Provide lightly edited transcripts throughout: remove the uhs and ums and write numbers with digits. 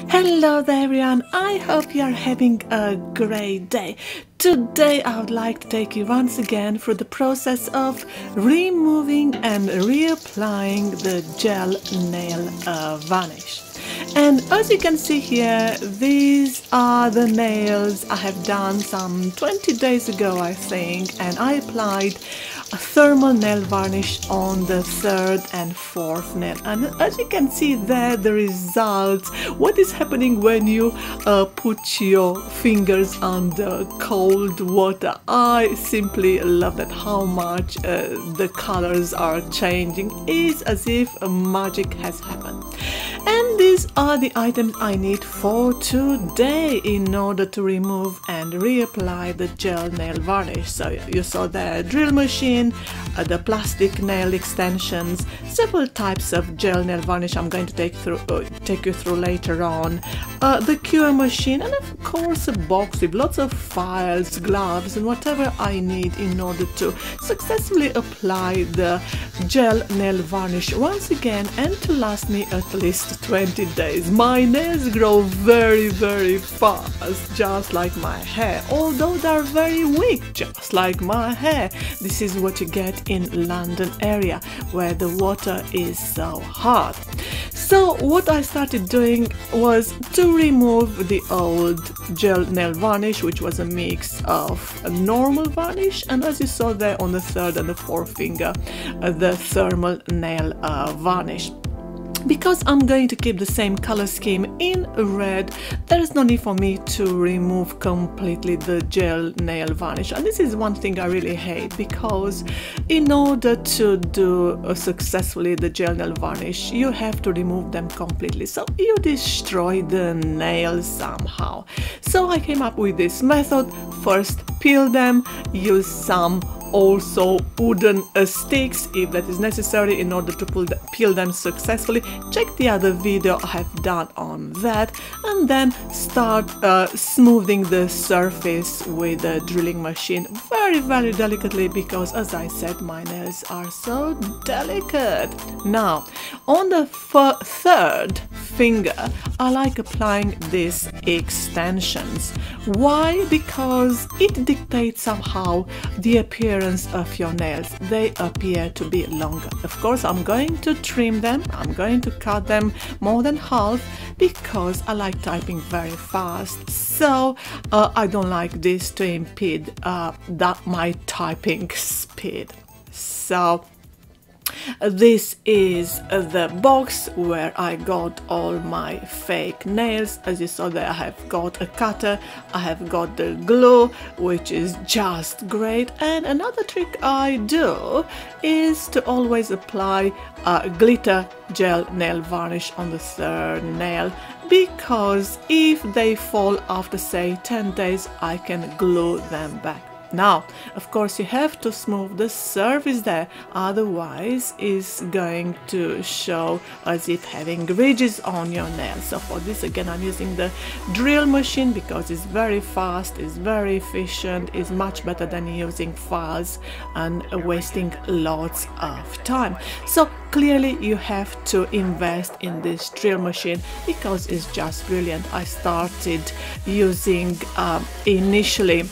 Hello there everyone, I hope you are having a great day. Today I would like to take you once again through the process of removing and reapplying the gel nail varnish. And as you can see here, these are the nails I have done some 20 days ago I think, and I applied a thermal nail varnish on the third and fourth nail, and as you can see there, the results, what is happening when you put your fingers under cold water. I simply love that, how much the colors are changing. It's as if magic has happened. And these are the items I need for today in order to remove and reapply the gel nail varnish. So you saw the drill machine, the plastic nail extensions, several types of gel nail varnish I'm going to take you through later on, the cure machine, and of course a box with lots of files, gloves and whatever I need in order to successfully apply the gel nail varnish once again and to last me at least 20 days. My nails grow very fast, just like my hair, although they're very weak, just like my hair. This is what you get in London area where the water is so hot. So what I started doing was to remove the old gel nail varnish, which was a mix of a normal varnish and, as you saw there on the third and the fourth finger, the thermal nail varnish. Because I'm going to keep the same color scheme in red, there is no need for me to remove completely the gel nail varnish. And this is one thing I really hate, because in order to do successfully the gel nail varnish, you have to remove them completely. So you destroy the nails somehow. So I came up with this method. First, peel them, use some also wooden sticks if that is necessary in order to peel them successfully. Check the other video I have done on that, and then start smoothing the surface with a drilling machine very delicately, because as I said, my nails are so delicate. Now on the third finger I like applying these extensions. Why? Because it dictates somehow the appearance of your nails. They appear to be longer. Of course I'm going to trim them, I'm going to cut them more than half, because I like typing very fast, so I don't like this to impede my typing speed. So this is the box where I got all my fake nails. As you saw there, I have got a cutter, I have got the glue, which is just great. And another trick I do is to always apply glitter gel nail varnish on the third nail, because if they fall after say 10 days, I can glue them back. Now, of course, you have to smooth the surface there, otherwise it's going to show as if having ridges on your nails. So for this, again, I'm using the drill machine because it's very fast, it's very efficient, it's much better than using files and wasting lots of time. So clearly you have to invest in this drill machine because it's just brilliant. I started using initially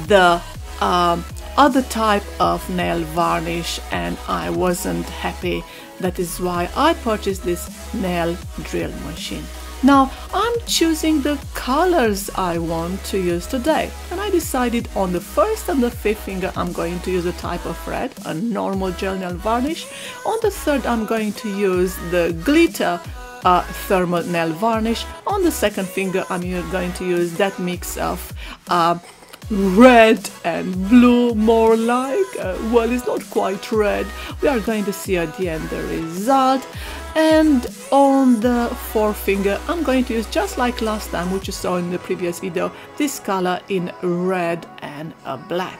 the other type of nail varnish and I wasn't happy. That is why I purchased this nail drill machine. Now I'm choosing the colors I want to use today, and I decided on the first and the fifth finger I'm going to use a type of red, a normal gel nail varnish. On the third I'm going to use the glitter thermal nail varnish. On the second finger I'm going to use that mix of red and blue, more like, well, it's not quite red. We are going to see at the end the result. And on the fourth finger I'm going to use, just like last time, which you saw in the previous video, this color in red and black.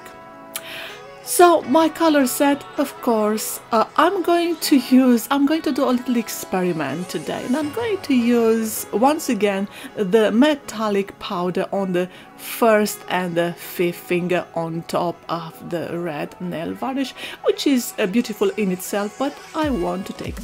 So my color set, of course, I'm going to do a little experiment today, and I'm going to use once again the metallic powder on the first and the fifth finger on top of the red nail varnish, which is beautiful in itself, but I want to take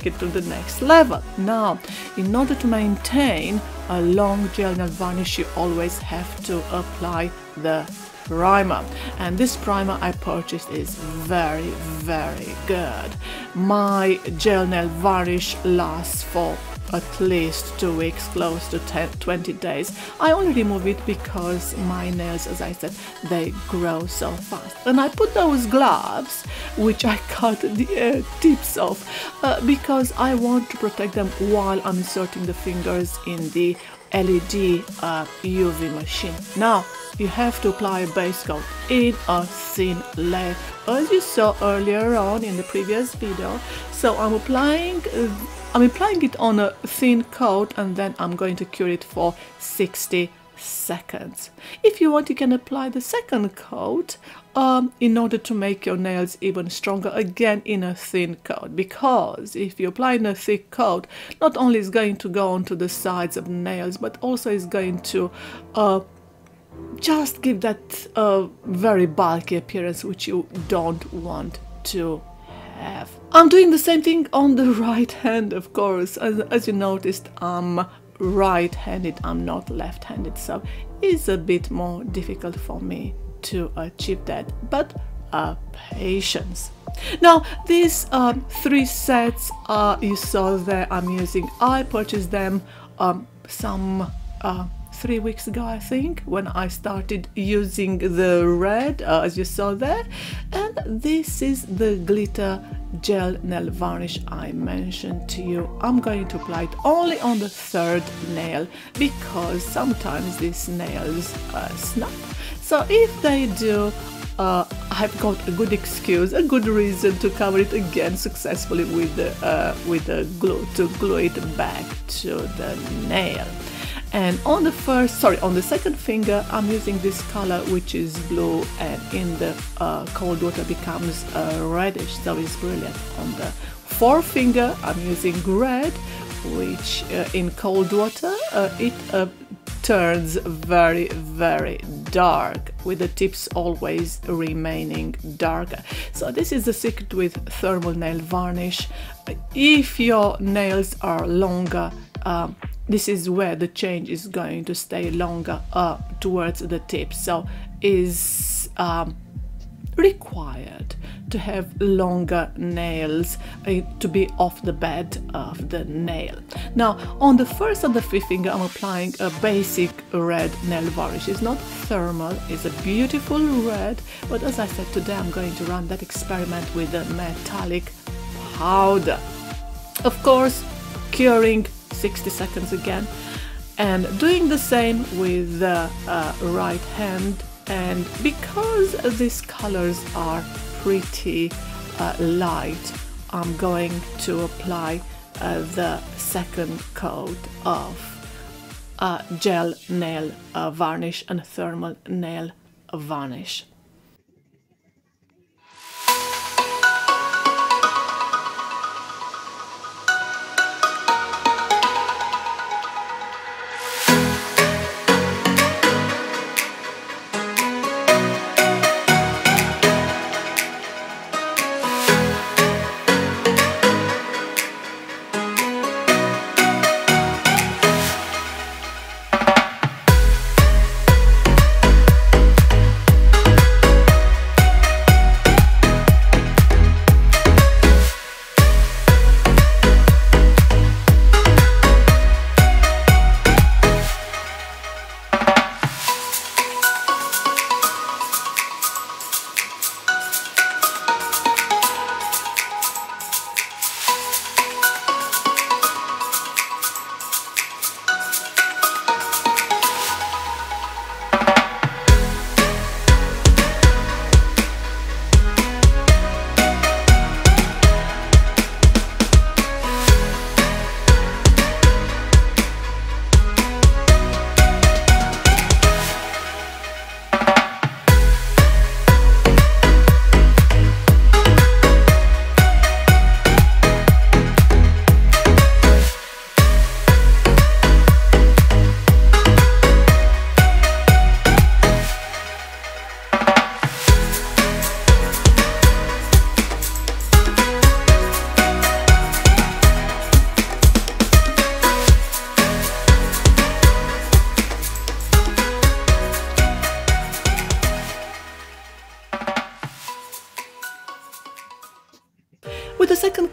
it to the next level. Now, in order to maintain a long gel nail varnish, you always have to apply the primer, and this primer I purchased is very, very good. My gel nail varnish lasts for at least 2 weeks, close to 20 days. I only remove it because my nails, as I said, they grow so fast. And I put those gloves, which I cut the tips off, because I want to protect them while I'm inserting the fingers in the LED UV machine. Now, you have to apply a base coat in a thin layer, as you saw earlier on in the previous video. So I'm applying it on a thin coat, and then I'm going to cure it for 60 seconds. If you want, you can apply the second coat in order to make your nails even stronger, again in a thin coat, because if you apply in a thick coat, not only is going to go onto the sides of the nails, but also is going to just give that very bulky appearance, which you don't want to have. I'm doing the same thing on the right hand, of course. As you noticed, I'm right-handed, I'm not left-handed, so it's a bit more difficult for me to achieve that, but patience. Now, these 3 sets you saw there, I purchased them some 3 weeks ago, I think, when I started using the red, as you saw there. And this is the glitter gel nail varnish I mentioned to you. I'm going to apply it only on the 3rd nail, because sometimes these nails snap. So if they do, I've got a good excuse, a good reason to cover it again successfully with the glue, to glue it back to the nail. And on the second finger, I'm using this color, which is blue, and in the cold water becomes reddish, so it's brilliant. On the fourth finger, I'm using red, which in cold water it turns very, very dark, with the tips always remaining darker. So this is the secret with thermal nail varnish. If your nails are longer, this is where the change is going to stay longer towards the tip. So is required to have longer nails to be off the bed of the nail. Now, on the first and the fifth finger, I'm applying a basic red nail varnish. It's not thermal, it's a beautiful red, but as I said, today I'm going to run that experiment with the metallic powder. Of course, curing 60 seconds again, and doing the same with the right hand. And because these colors are pretty light, I'm going to apply the second coat of gel nail varnish and thermal nail varnish.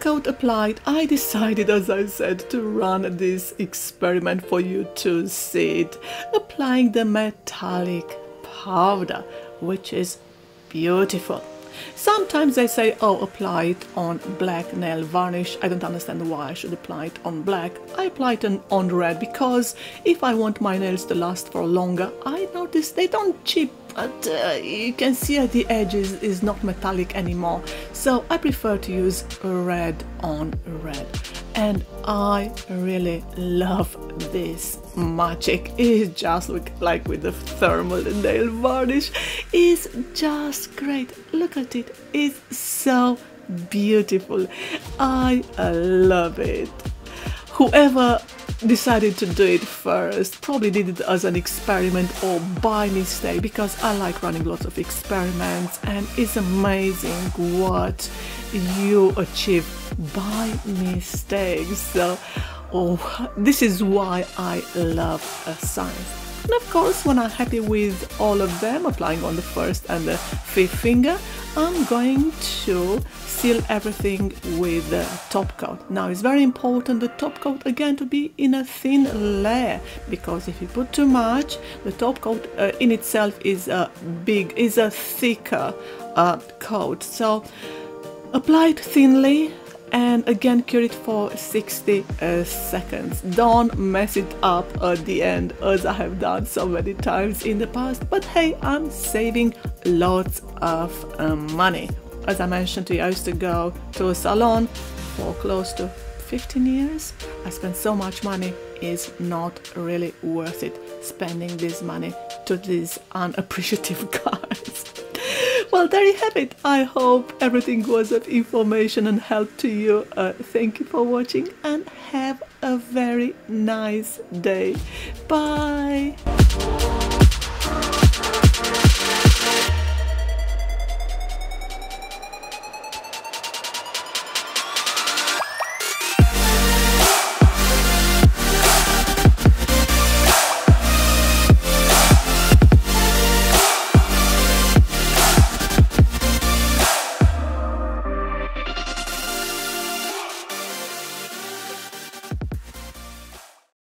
coat applied, I decided, as I said, to run this experiment for you to see it, applying the metallic powder, which is beautiful. Sometimes they say, oh, apply it on black nail varnish. I don't understand why I should apply it on black. I apply it on red because if I want my nails to last for longer, I notice they don't chip, but you can see at the edges is not metallic anymore. So I prefer to use red on red. And I really love this magic. It just looks like with the thermal nail varnish. It's just great. Look at it. It's so beautiful. I love it. Whoever decided to do it first probably did it as an experiment or by mistake, because I like running lots of experiments and it's amazing what you achieve by mistake. So this is why I love science. And of course, when I'm happy with all of them, applying on the first and the fifth finger, I'm going to seal everything with the top coat. Now it's very important the top coat again to be in a thin layer, because if you put too much, the top coat in itself is a thicker coat. So apply it thinly and again cure it for 60 seconds. Don't mess it up at the end as I have done so many times in the past, but hey, I'm saving lots of money. As I mentioned to you, I used to go to a salon for close to 15 years. I spent so much money, it's not really worth it spending this money to these unappreciative guys. Well, there you have it. I hope everything was of information and help to you. Thank you for watching and have a very nice day. Bye.